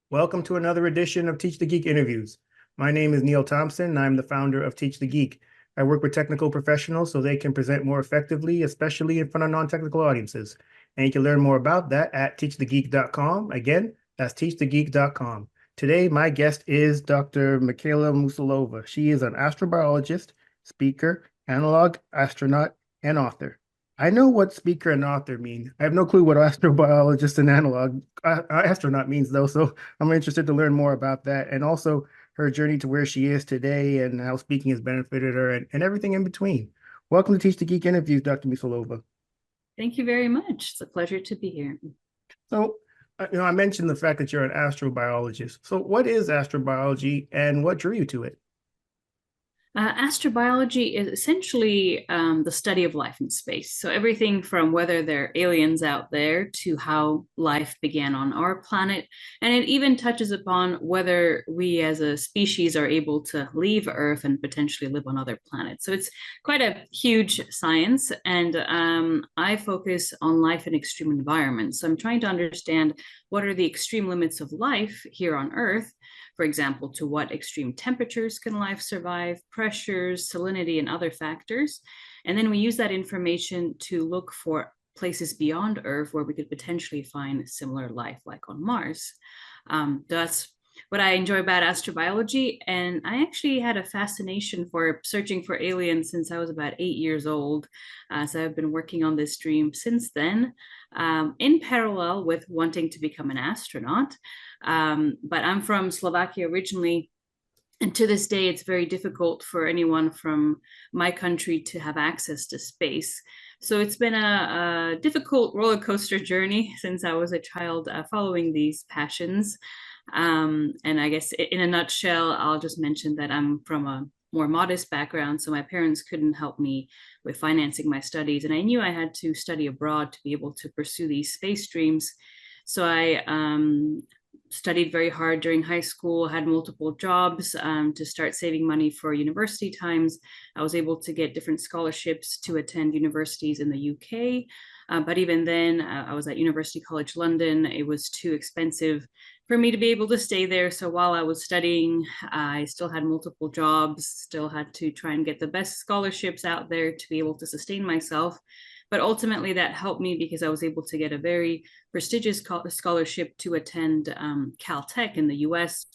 Welcome to another edition of Teach the Geek interviews. My name is Neil Thompson, and I'm the founder of Teach the Geek. I work with technical professionals so they can present more effectively, especially in front of non-technical audiences. And you can learn more about that at teachthegeek.com. Again, that's teachthegeek.com. Today, my guest is Dr. Michaela Musilova. She is an astrobiologist, speaker, analog astronaut, and author. I know what speaker and author mean. I have no clue what astrobiologist and analog astronaut means, though. So I'm interested to learn more about that and also her journey to where she is today and how speaking has benefited her and everything in between. Welcome to Teach the Geek Interviews, Dr. Musilova. Thank you very much. It's a pleasure to be here. So, I mentioned the fact that you're an astrobiologist. So what is astrobiology and what drew you to it? Astrobiology is essentially the study of life in space. So everything from whether there are aliens out there to how life began on our planet. And it even touches upon whether we as a species are able to leave Earth and potentially live on other planets. So it's quite a huge science. And I focus on life in extreme environments. So I'm trying to understand what are the extreme limits of life here on Earth. For example, to what extreme temperatures can life survive, pressures, salinity, and other factors. And then we use that information to look for places beyond Earth where we could potentially find similar life, like on Mars. That's what I enjoy about astrobiology. And I actually had a fascination for searching for aliens since I was about 8 years old. So I've been working on this dream since then, in parallel with wanting to become an astronaut. But I'm from Slovakia originally. And to this day, it's very difficult for anyone from my country to have access to space. So it's been a difficult roller coaster journey since I was a child, following these passions. And I guess in a nutshell, I'll just mention that I'm from a more modest background. So my parents couldn't help me with financing my studies. And I knew I had to study abroad to be able to pursue these space dreams. So I studied very hard during high school, had multiple jobs to start saving money for university times. I was able to get different scholarships to attend universities in the UK. But even then, I was at University College London. It was too expensive for me to be able to stay there. So while I was studying, I still had multiple jobs, still had to try and get the best scholarships out there to be able to sustain myself. But ultimately, that helped me because I was able to get a very prestigious scholarship to attend Caltech in the US.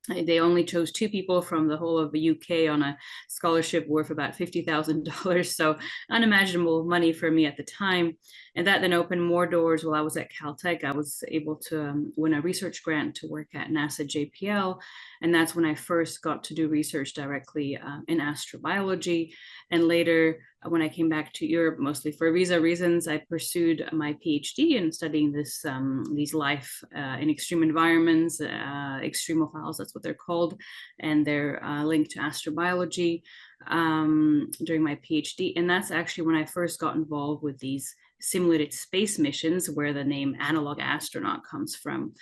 They only chose 2 people from the whole of the UK on a scholarship worth about $50,000. So unimaginable money for me at the time. And that then opened more doors while I was at Caltech. I was able to win a research grant to work at NASA JPL. And that's when I first got to do research directly in astrobiology. And later, when I came back to Europe, mostly for visa reasons, I pursued my PhD in studying these life in extreme environments, extremophiles, that's what they're called, and they're linked to astrobiology during my PhD. And that's actually when I first got involved with these simulated space missions, where the name analog astronaut comes from.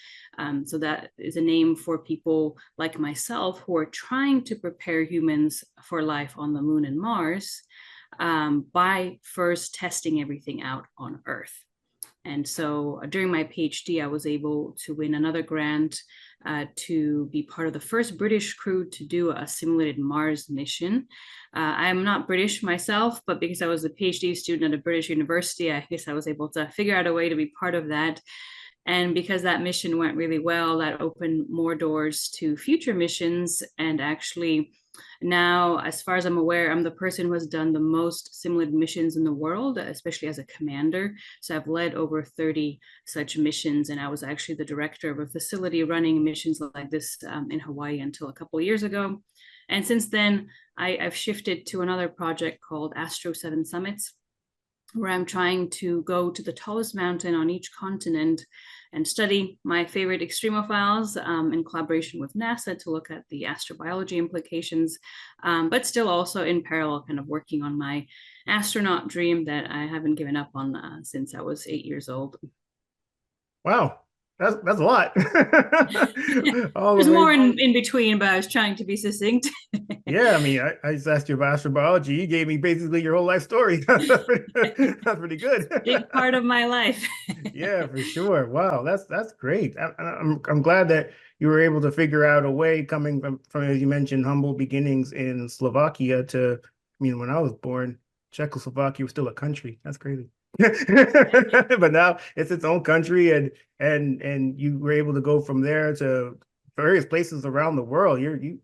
So that is a name for people like myself who are trying to prepare humans for life on the moon and Mars, by first testing everything out on Earth. And so during my PhD, I was able to win another grant to be part of the first British crew to do a simulated Mars mission. I am not British myself, but because I was a PhD student at a British university, I guess I was able to figure out a way to be part of that. And because that mission went really well, that opened more doors to future missions. And actually, now, as far as I'm aware, I'm the person who has done the most simulated missions in the world, especially as a commander. So I've led over 30 such missions, and I was actually the director of a facility running missions like this in Hawaii until a couple of years ago. And since then, I've shifted to another project called Astro 7 Summits, where I'm trying to go to the tallest mountain on each continent and study my favorite extremophiles in collaboration with NASA to look at the astrobiology implications, but still also in parallel kind of working on my astronaut dream that I haven't given up on since I was 8 years old. Wow. That's a lot. All the There's way. more in between, but I was trying to be succinct. Yeah, I mean, I just asked you about astrobiology. You gave me basically your whole life story. That's pretty good. Big part of my life. Yeah, for sure. Wow, that's great. I'm glad that you were able to figure out a way coming from as you mentioned humble beginnings in Slovakia to, I mean, when I was born, Czechoslovakia was still a country. That's crazy. But now it's its own country, and you were able to go from there to various places around the world. You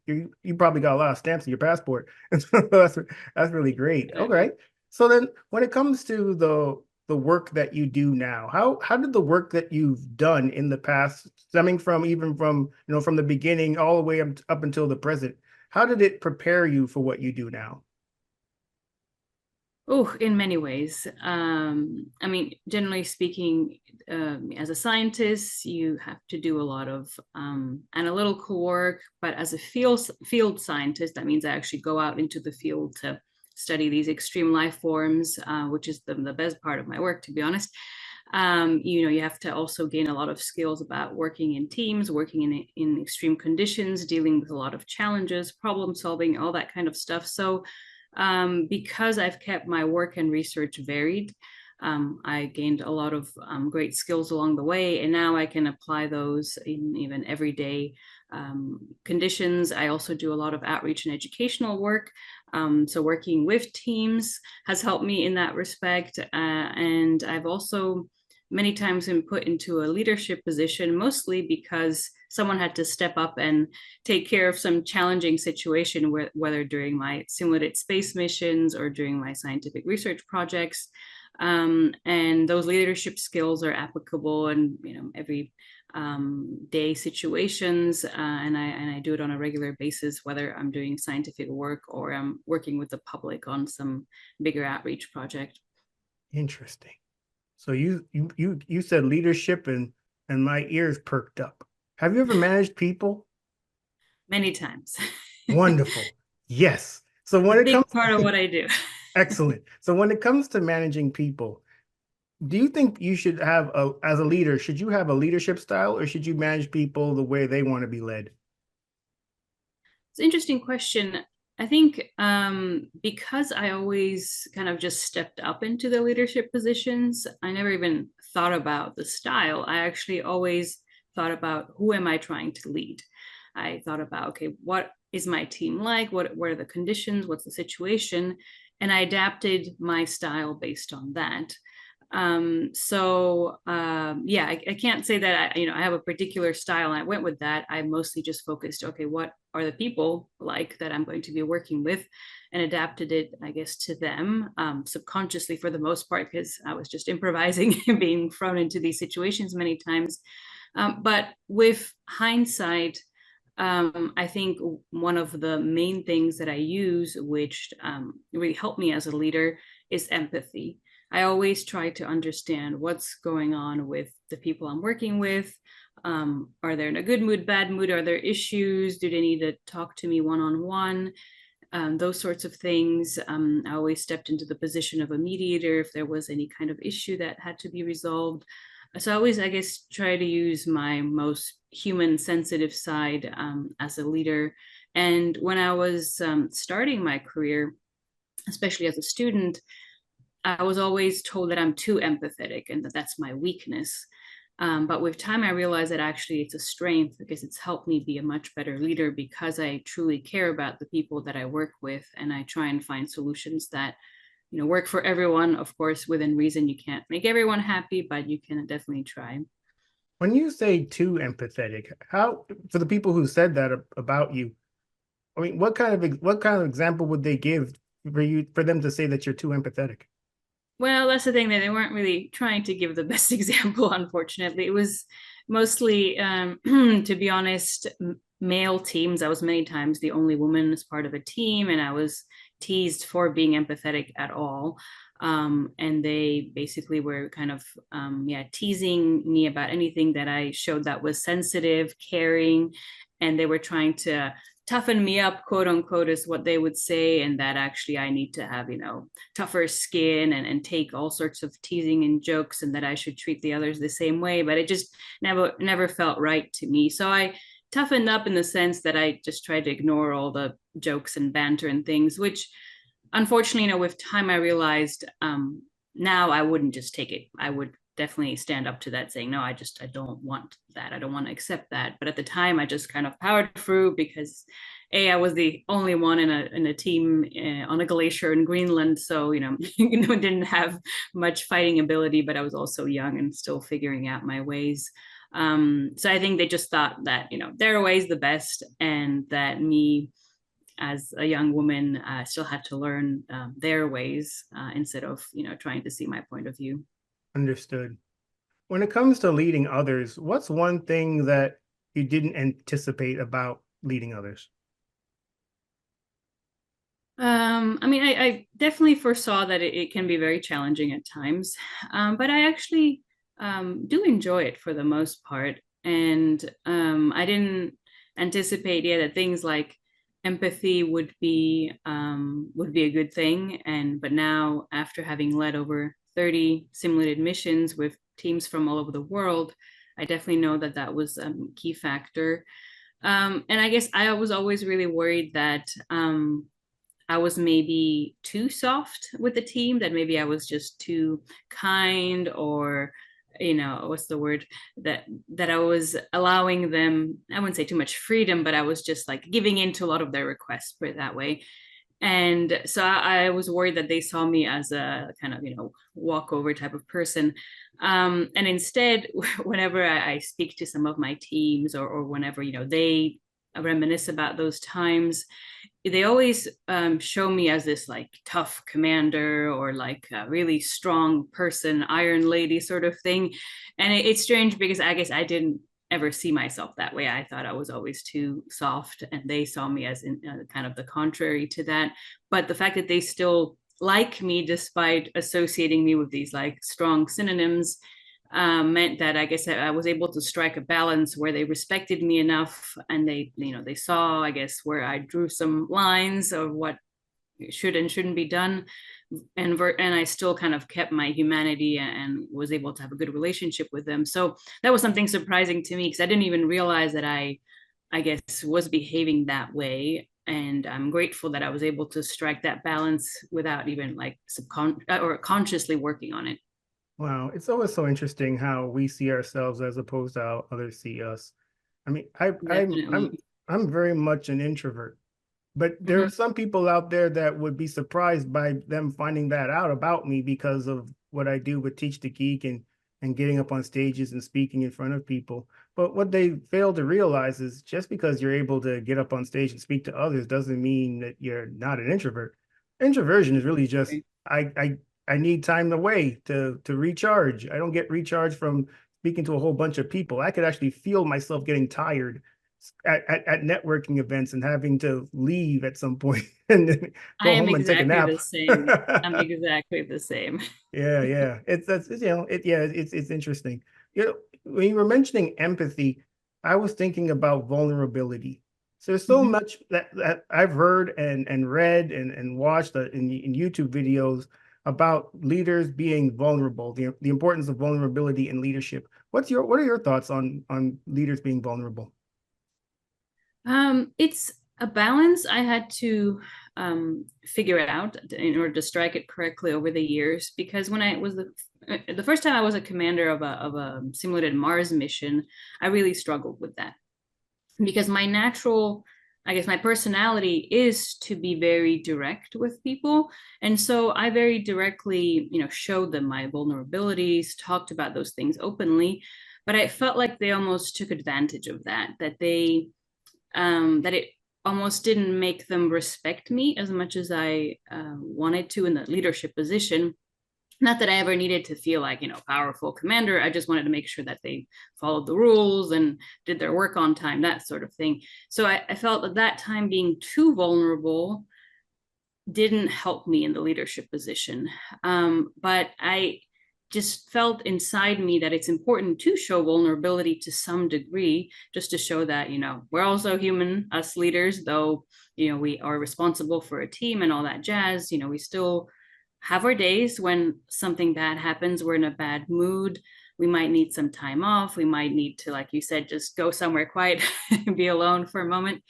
probably got a lot of stamps in your passport. So that's really great. Okay. So then when it comes to the work that you do now, how did the work that you've done in the past, stemming from even from, from the beginning all the way up until the present, how did it prepare you for what you do now? Oh, in many ways. I mean, generally speaking, as a scientist, you have to do a lot of analytical work. But as a field scientist, that means I actually go out into the field to study these extreme life forms, which is the best part of my work, to be honest. You have to also gain a lot of skills about working in teams, working in extreme conditions, dealing with a lot of challenges, problem solving, all that kind of stuff. So because I've kept my work and research varied, I gained a lot of great skills along the way, and now I can apply those in even everyday conditions. I also do a lot of outreach and educational work. So working with teams has helped me in that respect. And I've also many times been put into a leadership position, mostly because someone had to step up and take care of some challenging situation, whether during my simulated space missions or during my scientific research projects. And those leadership skills are applicable in every day situations, and I do it on a regular basis, whether I'm doing scientific work or I'm working with the public on some bigger outreach project. Interesting. So you said leadership, and my ears perked up. Have you ever managed people? Many times. Wonderful. Yes. So A when it comes big part of what I do. excellent. So when it comes to managing people, do you think you should have as a leader, should you have a leadership style or should you manage people the way they want to be led? It's an interesting question. I think because I always kind of just stepped up into the leadership positions, I never even thought about the style. I actually always thought about who am I trying to lead. I thought about, okay, what is my team like? What are the conditions? What's the situation? And I adapted my style based on that. Yeah, I can't say that I have a particular style and I went with that. I mostly just focused, okay, what are the people like that I'm going to be working with, and adapted it, I guess, to them subconsciously for the most part, because I was just improvising and being thrown into these situations many times. But with hindsight, I think one of the main things that I use, which really helped me as a leader, is empathy. I always try to understand what's going on with the people I'm working with. Are they in a good mood, bad mood? Are there issues? Do they need to talk to me one on one? Those sorts of things. I always stepped into the position of a mediator if there was any kind of issue that had to be resolved. So I always, I guess, try to use my most human sensitive side as a leader. And when I was starting my career, especially as a student, I was always told that I'm too empathetic and that that's my weakness. But with time, I realized that actually it's a strength because it's helped me be a much better leader because I truly care about the people that I work with, and I try and find solutions that work for everyone. Of course, within reason, you can't make everyone happy, but you can definitely try. When you say too empathetic, how, for the people who said that about you, I mean, what kind of example would they give for them to say that you're too empathetic? Well, that's the thing that they weren't really trying to give the best example, unfortunately. It was mostly, to be honest, male teams. I was many times the only woman as part of a team, and I was teased for being empathetic at all. And they basically were kind of, yeah, teasing me about anything that I showed that was sensitive, caring, and they were trying to toughen me up, quote unquote, is what they would say, and that actually I need to have, tougher skin and take all sorts of teasing and jokes, and that I should treat the others the same way. But it just never felt right to me. So I toughened up in the sense that I just tried to ignore all the jokes and banter and things, which unfortunately, with time I realized now I wouldn't just take it. I would definitely stand up to that, saying, no, I don't want that. I don't want to accept that. But at the time, I just kind of powered through because I was the only one in a team on a glacier in Greenland. So, didn't have much fighting ability, but I was also young and still figuring out my ways. So I think they just thought that, their way is the best, and that me as a young woman still had to learn their ways instead of, trying to see my point of view. Understood. When it comes to leading others, what's one thing that you didn't anticipate about leading others? I definitely foresaw that it can be very challenging at times, but I actually do enjoy it for the most part. And I didn't anticipate yet that things like empathy would be a good thing. But now, after having led over 30 simulated missions with teams from all over the world, I definitely know that that was a key factor. And I guess I was always really worried that I was maybe too soft with the team, that maybe I was just too kind, or what's the word, that I was allowing them, I wouldn't say too much freedom, but I was just like giving in to a lot of their requests, put it that way. And so I was worried that they saw me as a kind of walkover type of person. And instead, whenever I speak to some of my teams, or whenever they reminisce about those times, they always show me as this like tough commander, or like a really strong person, iron lady sort of thing. And it's strange because I guess I didn't ever see myself that way. I thought I was always too soft, and they saw me as in kind of the contrary to that. But the fact that they still like me despite associating me with these like strong synonyms meant that I guess I was able to strike a balance where they respected me enough, and they saw, I guess, where I drew some lines of what should and shouldn't be done, and I still kind of kept my humanity and was able to have a good relationship with them. So that was something surprising to me, because I didn't even realize that I guess was behaving that way. And I'm grateful that I was able to strike that balance without even like or consciously working on it. Wow, it's always so interesting how we see ourselves as opposed to how others see us. I mean, Definitely. I'm very much an introvert, but there Mhm. are some people out there that would be surprised by them finding that out about me because of what I do with Teach the Geek and getting up on stages and speaking in front of people. But what they fail to realize is just because you're able to get up on stage and speak to others doesn't mean that you're not an introvert. Introversion is really just I I I need time away to recharge. I don't get recharged from speaking to a whole bunch of people. I could actually feel myself getting tired at networking events and having to leave at some point and then I go am home and take a exactly nap. the same. I'm exactly the same. Yeah, yeah. It's interesting. When you were mentioning empathy, I was thinking about vulnerability. So there's so Mhm. much that I've heard and read and watched in YouTube videos about leaders being vulnerable, the importance of vulnerability in leadership. What are your thoughts on leaders being vulnerable? It's a balance I had to figure it out in order to strike it correctly over the years. Because when I was the first time I was a commander of a simulated Mars mission, I really struggled with that, because my natural, I guess, my personality is to be very direct with people. And so I very directly, showed them my vulnerabilities, talked about those things openly. But I felt like they almost took advantage of that it almost didn't make them respect me as much as I wanted to in the leadership position. Not that I ever needed to feel like, powerful commander. I just wanted to make sure that they followed the rules and did their work on time, that sort of thing. So I felt at that time being too vulnerable didn't help me in the leadership position. But I just felt inside me that it's important to show vulnerability to some degree, just to show that, we're also human, us leaders, though, we are responsible for a team and all that jazz. We still have our days when something bad happens, we're in a bad mood, we might need some time off, we might need to, like you said, just go somewhere quiet and be alone for a moment.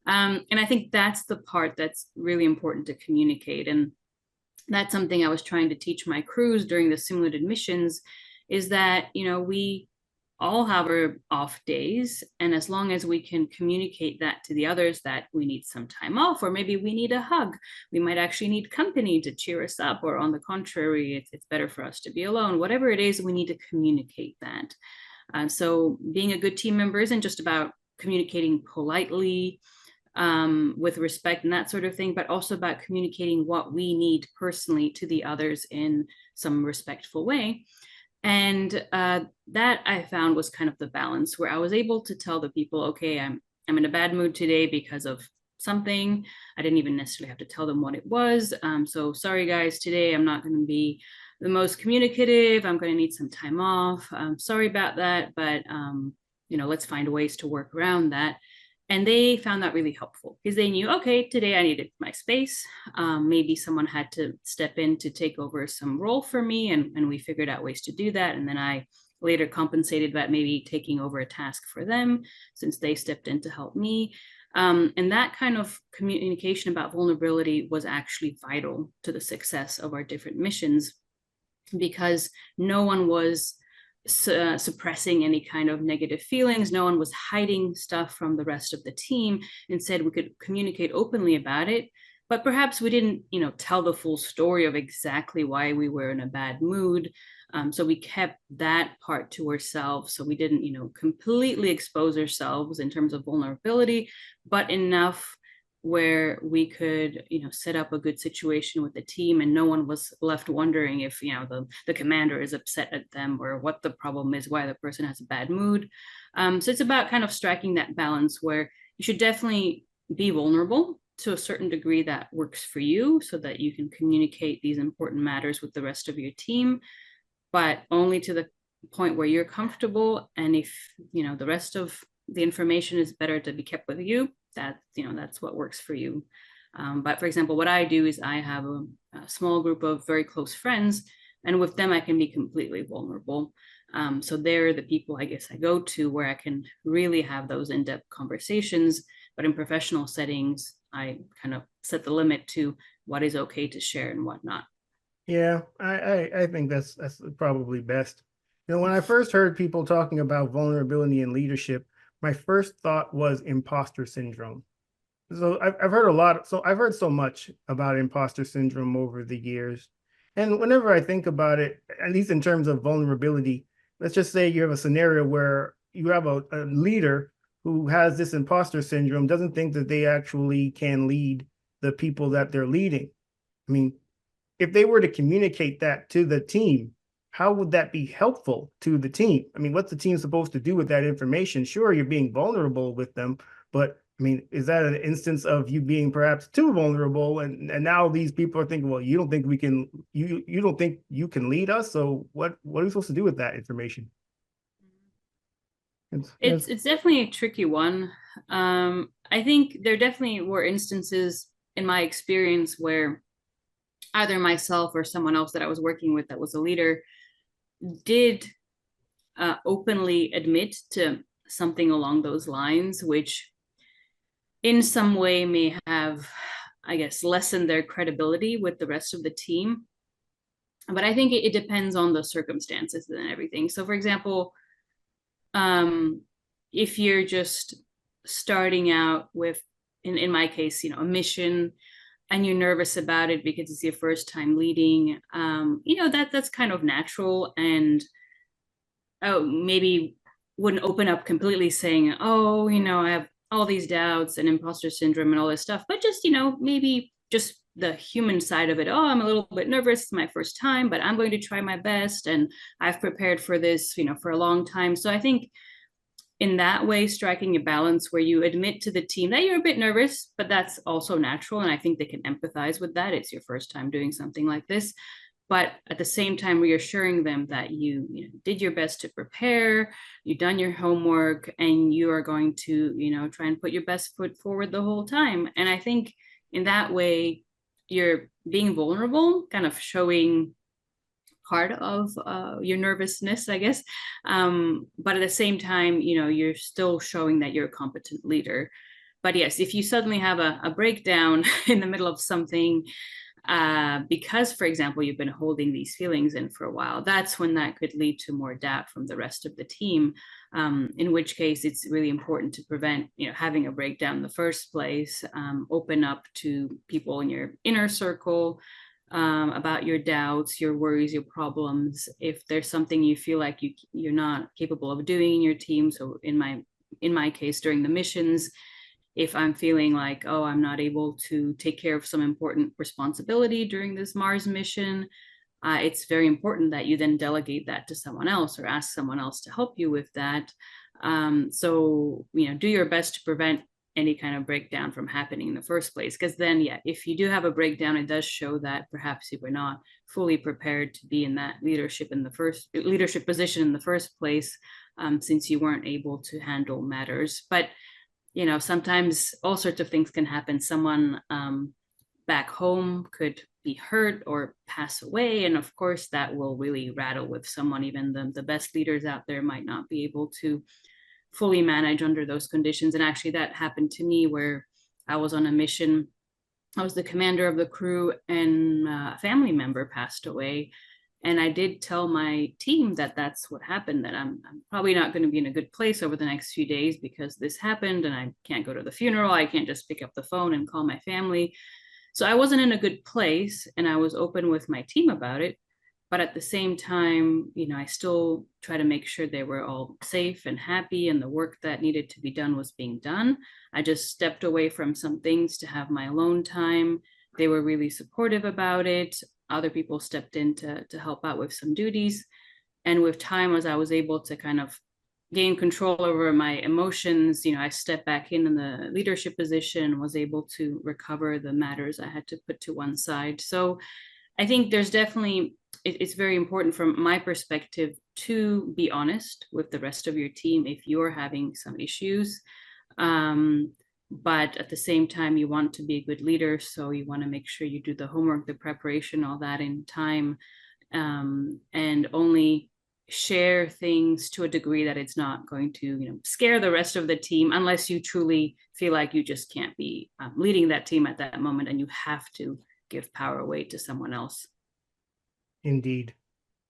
And I think that's the part that's really important to communicate. And that's something I was trying to teach my crews during the simulated missions, is that, we all have our off days. And as long as we can communicate that to the others, that we need some time off, or maybe we need a hug, we might actually need company to cheer us up, or on the contrary, it's better for us to be alone. Whatever it is, we need to communicate that. So being a good team member isn't just about communicating politely, with respect and that sort of thing, but also about communicating what we need personally to the others in some respectful way. And that I found was kind of the balance, where I was able to tell the people, okay, I'm in a bad mood today because of something. I didn't even necessarily have to tell them what it was. So sorry guys, today I'm not going to be the most communicative. I'm going to need some time off. Sorry about that, but let's find ways to work around that. And they found that really helpful, because they knew, okay, today I needed my space. Maybe someone had to step in to take over some role for me, and we figured out ways to do that. And then I later compensated that, maybe taking over a task for them, since they stepped in to help me. And that kind of communication about vulnerability was actually vital to the success of our different missions, because no one was suppressing any kind of negative feelings. No one was hiding stuff from the rest of the team. Instead, we could communicate openly about it, but perhaps we didn't, tell the full story of exactly why we were in a bad mood. So we kept that part to ourselves. So we didn't, completely expose ourselves in terms of vulnerability, but enough where we could, set up a good situation with the team, and no one was left wondering if, the commander is upset at them, or what the problem is, why the person has a bad mood. So it's about kind of striking that balance, where you should definitely be vulnerable to a certain degree that works for you, so that you can communicate these important matters with the rest of your team, but only to the point where you're comfortable. And if, the rest of the information is better to be kept with you, that's what works for you. But for example, what I do is I have a small group of very close friends, and with them I can be completely vulnerable. So they're the people, I guess, I go to where I can really have those in-depth conversations. But in professional settings, I kind of set the limit to what is okay to share and what not. Yeah, I think that's probably best. When I first heard people talking about vulnerability in leadership, my first thought was imposter syndrome. So I've heard a lot. So I've heard so much about imposter syndrome over the years. And whenever I think about it, at least in terms of vulnerability, let's just say you have a scenario where you have a leader who has this imposter syndrome, doesn't think that they actually can lead the people that they're leading. I mean, if they were to communicate that to the team, how would that be helpful to the team? I mean, what's the team supposed to do with that information? Sure, you're being vulnerable with them, but I mean, is that an instance of you being perhaps too vulnerable? And now these people are thinking, well, you don't think we can, you don't think you can lead us. So what are we supposed to do with that information? It's definitely a tricky one. I think there definitely were instances in my experience where either myself or someone else that I was working with that was a leader did openly admit to something along those lines, which in some way may have, I guess, lessened their credibility with the rest of the team. But I think it depends on the circumstances and everything. So, for example, if you're just starting out with, in my case, a mission, and you're nervous about it because it's your first time leading, that's kind of natural. And maybe wouldn't open up completely saying, oh, I have all these doubts and imposter syndrome and all this stuff, but just, maybe just the human side of it. Oh, I'm a little bit nervous. It's my first time, but I'm going to try my best. And I've prepared for this, for a long time. So I think in that way, striking a balance where you admit to the team that you're a bit nervous, but that's also natural. And I think they can empathize with that. It's your first time doing something like this. but at the same time reassuring them that you did your best to prepare, you've done your homework, and you are going to try and put your best foot forward the whole time. And I think in that way you're being vulnerable, kind of showing part of your nervousness, I guess. But at the same time, you're still showing that you're a competent leader. But yes, if you suddenly have a breakdown in the middle of something, because, for example, you've been holding these feelings in for a while, that's when that could lead to more doubt from the rest of the team. In which case, it's really important to prevent, having a breakdown in the first place. Open up to people in your inner circle about your doubts, your worries, your problems. If there's something you feel like you're not capable of doing in your team, so in my case during the missions, if I'm feeling like, oh, I'm not able to take care of some important responsibility during this Mars mission, it's very important that you then delegate that to someone else or ask someone else to help you with that. So, do your best to prevent any kind of breakdown from happening in the first place. Because then, yeah, if you do have a breakdown, it does show that perhaps you were not fully prepared to be in that leadership position in the first place, since you weren't able to handle matters. But sometimes all sorts of things can happen. Someone back home could be hurt or pass away. And of course, that will really rattle with someone. Even the best leaders out there might not be able to fully manage under those conditions. And actually, that happened to me where I was on a mission. I was the commander of the crew, and a family member passed away. And I did tell my team that that's what happened, that I'm probably not going to be in a good place over the next few days because this happened and I can't go to the funeral. I can't just pick up the phone and call my family. So I wasn't in a good place, and I was open with my team about it. But at the same time, I still try to make sure they were all safe and happy and the work that needed to be done was being done. I just stepped away from some things to have my alone time. They were really supportive about it. Other people stepped in to help out with some duties. And with time, as I was able to kind of gain control over my emotions, I stepped back in the leadership position, was able to recover the matters I had to put to one side. So I think there's definitely, it's very important from my perspective to be honest with the rest of your team if you're having some issues. But at the same time, you want to be a good leader. So you want to make sure you do the homework, the preparation, all that in time, and only share things to a degree that it's not going to, scare the rest of the team, unless you truly feel like you just can't be leading that team at that moment and you have to give power away to someone else. Indeed.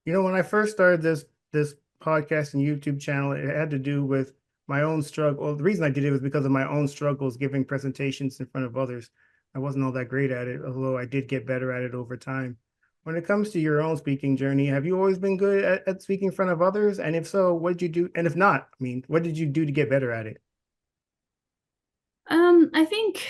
When I first started this podcast and YouTube channel, it had to do with my own struggle. Well, the reason I did it was because of my own struggles giving presentations in front of others. I wasn't all that great at it, although I did get better at it over time. When it comes to your own speaking journey, have you always been good at speaking in front of others? And if so, what did you do? And if not, what did you do to get better at it? I think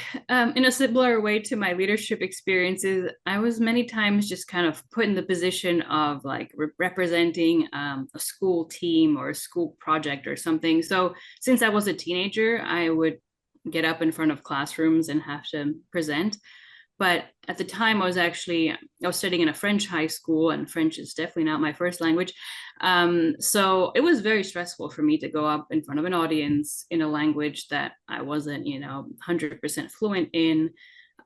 in a similar way to my leadership experiences, I was many times just kind of put in the position of like representing a school team or a school project or something. So since I was a teenager, I would get up in front of classrooms and have to present. But at the time, I was studying in a French high school, and French is definitely not my first language. So it was very stressful for me to go up in front of an audience in a language that I wasn't, 100% fluent in.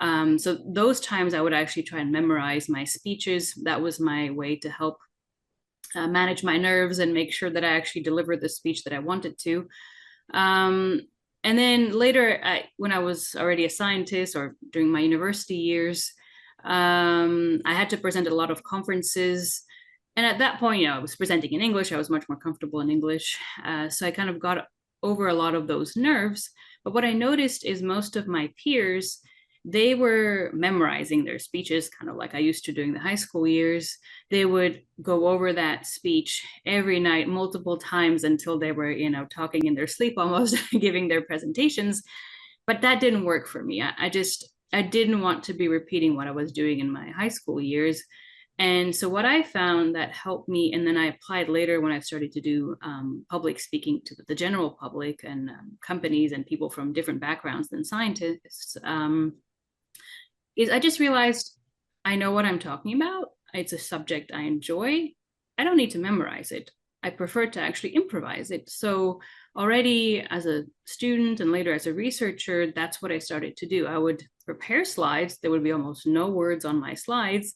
So those times I would actually try and memorize my speeches. That was my way to help manage my nerves and make sure that I actually delivered the speech that I wanted to. And then later, when I was already a scientist or during my university years, I had to present at a lot of conferences. And at that point, I was presenting in English. I was much more comfortable in English. So I kind of got over a lot of those nerves. But what I noticed is most of my peers, they were memorizing their speeches, kind of like I used to during the high school years. They would go over that speech every night, multiple times until they were, talking in their sleep almost, giving their presentations. But that didn't work for me. I didn't want to be repeating what I was doing in my high school years. And so what I found that helped me, and then I applied later when I started to do public speaking to the general public and companies and people from different backgrounds than scientists, is I just realized I know what I'm talking about. it's a subject I enjoy, I don't need to memorize it. I prefer to actually improvise it. So already as a student and later as a researcher, that's what I started to do. I would prepare slides. There would be almost no words on my slides.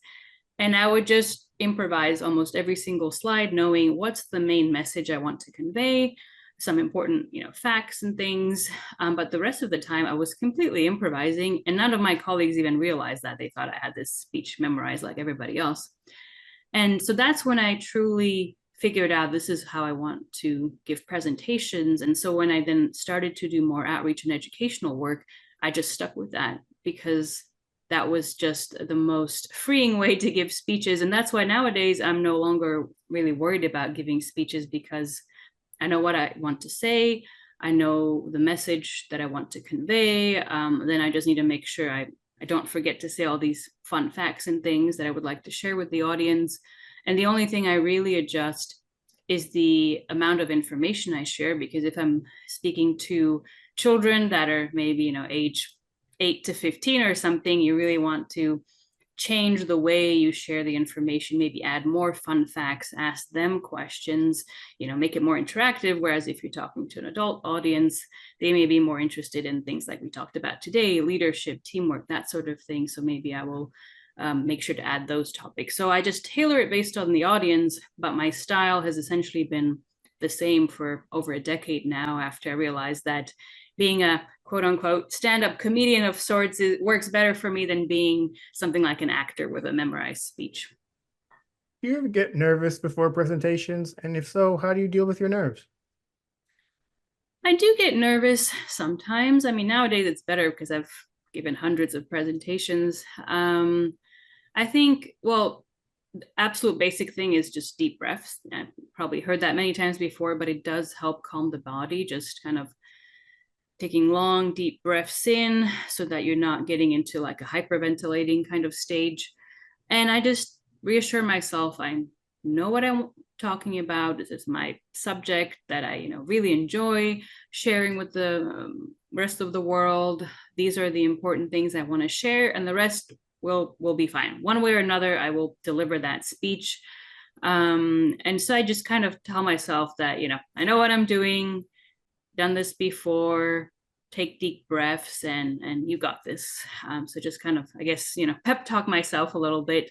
And I would just improvise almost every single slide, knowing what's the main message I want to convey, some important, facts and things. But the rest of the time, I was completely improvising, and none of my colleagues even realized that. They thought I had this speech memorized like everybody else. And so that's when I truly figured out this is how I want to give presentations. And so when I then started to do more outreach and educational work, I just stuck with that because that was just the most freeing way to give speeches. And that's why nowadays I'm no longer really worried about giving speeches, because I know what I want to say. I know the message that I want to convey. Then I just need to make sure I don't forget to say all these fun facts and things that I would like to share with the audience. And the only thing I really adjust is the amount of information I share, because if I'm speaking to children that are maybe, age 8 to 15 or something, you really want to change the way you share the information, maybe add more fun facts, ask them questions, make it more interactive. Whereas if you're talking to an adult audience, they may be more interested in things like we talked about today, leadership, teamwork, that sort of thing. So maybe I will make sure to add those topics. So I just tailor it based on the audience, but my style has essentially been the same for over a decade now, after I realized that being a quote unquote stand-up comedian of sorts works better for me than being something like an actor with a memorized speech. Do you ever get nervous before presentations? And if so, how do you deal with your nerves? I do get nervous sometimes. I mean, nowadays it's better because I've given hundreds of presentations. I think, well, the absolute basic thing is just deep breaths. I've probably heard that many times before, but it does help calm the body, just kind of taking long, deep breaths in so that you're not getting into like a hyperventilating kind of stage. And I just reassure myself I know what I'm talking about. This is my subject that I, really enjoy sharing with the rest of the world. These are the important things I want to share, and the rest will be fine. One way or another, I will deliver that speech. And so I just kind of tell myself that, I know what I'm doing, done this before, take deep breaths, and you got this. So just kind of, I guess, pep talk myself a little bit.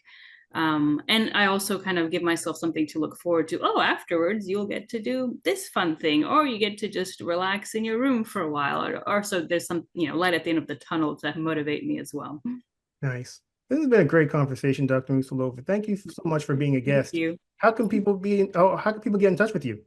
And I also kind of give myself something to look forward to. Oh, afterwards you'll get to do this fun thing, or you get to just relax in your room for a while, or so there's some, light at the end of the tunnel to motivate me as well. Nice. This has been a great conversation, Dr. Musilova. Thank you so much for being a Thank guest. you. How can people how can people get in touch with you?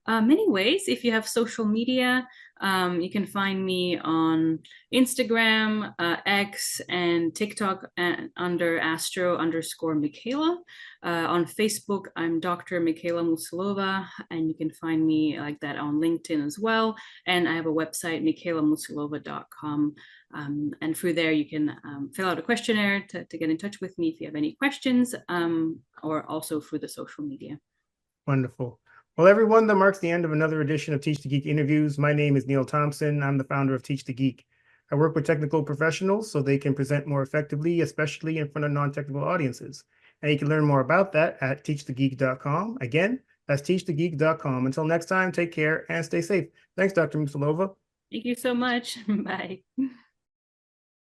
Many ways. If you have social media, you can find me on Instagram, X, and TikTok under astro_Michaela. On Facebook, I'm Dr. Michaela Musilova, and you can find me like that on LinkedIn as well. And I have a website, michaelamusilova.com. And through there, you can fill out a questionnaire to get in touch with me if you have any questions, or also through the social media. Wonderful. Well, everyone, that marks the end of another edition of Teach the Geek interviews. My name is Neil Thompson. I'm the founder of Teach the Geek. I work with technical professionals so they can present more effectively, especially in front of non-technical audiences. And you can learn more about that at teachthegeek.com. Again, that's teachthegeek.com. Until next time, take care and stay safe. Thanks, Dr. Musilova. Thank you so much. Bye.